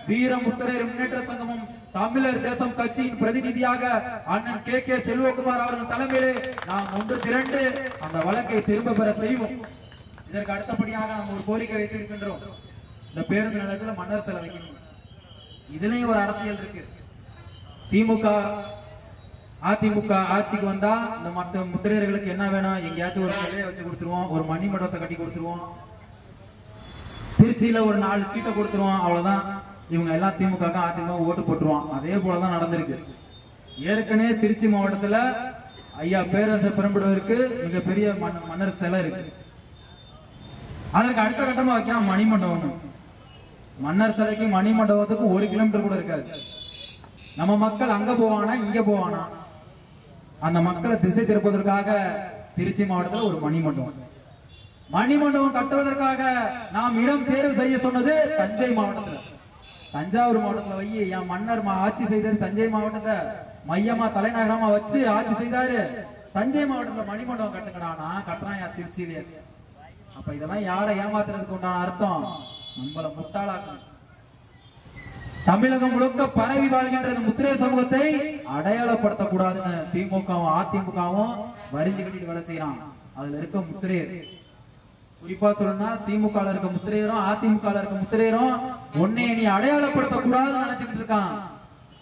வீர முத்திரையர் முன்னேற்ற சங்கமும் தமிழர் தேசம் கட்சியின் பிரதிநிதியாக அண்ணன் கே செல்வகுமார் அவர்கள் தலைமையிலே நாம் ஒன்று திரண்டு அந்த வழக்கை திரும்ப பெற செய்வோம். இதற்கு அடுத்தபடியாக நாம் ஒரு கோரிக்கை வைத்திருக்கின்றோம். இந்த பேருந்து நிலையத்தில் மன்னர் சிலை வைக்கணும். இதுலயும் ஒரு அரசியல் இருக்கு. திமுக அதிமுக ஆட்சிக்கு வந்தா இந்த மற்ற முத்திரையர்களுக்கு என்ன வேணும், எங்கேயாச்சும் ஒரு சிலையை வச்சு கொடுத்துருவோம், ஒரு மணிமண்டபத்தை கட்டி கொடுத்துருவோம், திருச்சியில ஒரு 4 சீட்டை கொடுத்துருவோம், அவ்வளவுதான். இவங்க எல்லாம் திமுக அதிமுக ஓட்டு போட்டுருவான். அதே போலதான் நடந்திருக்கு. ஏற்கனவே திருச்சி மாவட்டத்துல ஐயா பேரரசர் பெரும்படுவதற்கு மிகப்பெரிய மன்னர் சிலை இருக்கு. அதற்கு அடுத்த கட்டமா வைக்கலாம் மணிமண்டபம். மன்னர் சிலைக்கு மணிமண்டபத்துக்கு 1 கிலோமீட்டர் கூட இருக்காது. நம்ம மக்கள் அங்க போவானா இங்க போவானா, அந்த மக்களை திசை திருப்பதற்காக திருச்சி மாவட்டத்தில் ஒரு மணிமண்டபம் கட்டுவதற்காக நாம் இடம் தேர்வு செய்ய சொன்னது தஞ்சை மாவட்டத்தில். தஞ்சாவூர் மாவட்டத்தில் வை, என் மன்னர் ஆட்சி செய்தது தஞ்சை மாவட்டத்தை மையமா தலைநகரமா வச்சு ஆட்சி செய்தாரு. தஞ்சை மாவட்டத்தில் மணிமண்டபம் கட்டுங்கடானா கட்டுறான் திருச்சியிலே. அப்ப இதெல்லாம் யாரை ஏமாத்துறதுக்கு உண்டான அர்த்தம்? நம்மள முட்டாளாக்கணும். தமிழகம் முழுக்க பரவி வாழ்கின்ற முத்திரை சமூகத்தை அடையாளப்படுத்தக்கூடாதுன்னு திமுகவும் அதிமுகவும் வரிஞ்சு கட்டிட்டு வேலை செய்யறான். அதுல இருக்க முத்திரையர், குறிப்பா சொல்லணும்னா திமுக இருக்க முத்திரையரும் அதிமுக இருக்க முத்திரையரும் ஒன்னே நீ அடையாளப்படுத்தக்கூடாதுன்னு நினைச்சுட்டு இருக்கான்.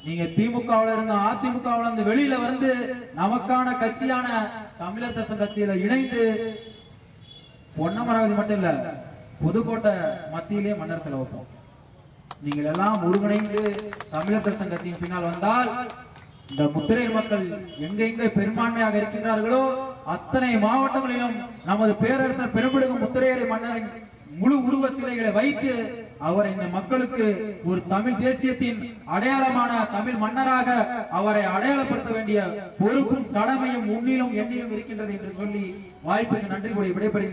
நீங்க திமுகவுல இருந்து அதிமுகவுல இருந்து வெளியில வந்து நமக்கான கட்சியான தமிழர் தேசம் கட்சியில இணைந்து பொன்னமராவதி மட்டும் இல்ல புதுக்கோட்டை மத்தியிலே மன்னர் சிலை வைப்போம். நீங்கள் எல்லாம் ஒருங்கிணைந்து தமிழர் தேசம் கட்சியின் பின்னால் வந்தால் இந்த முத்திரை மக்கள் எங்கெங்க பெரும்பான்மையாக இருக்கின்றார்களோ அத்தனை மாவட்டங்களிலும் நமது பேரரசர் பெரும்படுகும் முத்திரையரை மன்னரின் முழு உருவ சிலைகளை வைத்து அவரை இந்த மக்களுக்கு ஒரு தமிழ் தேசியத்தின் அடையாளமான தமிழ் மன்னராக அவரை அடையாளப்படுத்த வேண்டிய பொறுப்பும் கடமையும் உன்னிலும் எண்ணிலும் இருக்கின்றது என்று சொல்லி வாய்ப்புக்கு நன்றி கூறி விடைபெறுகிறேன்.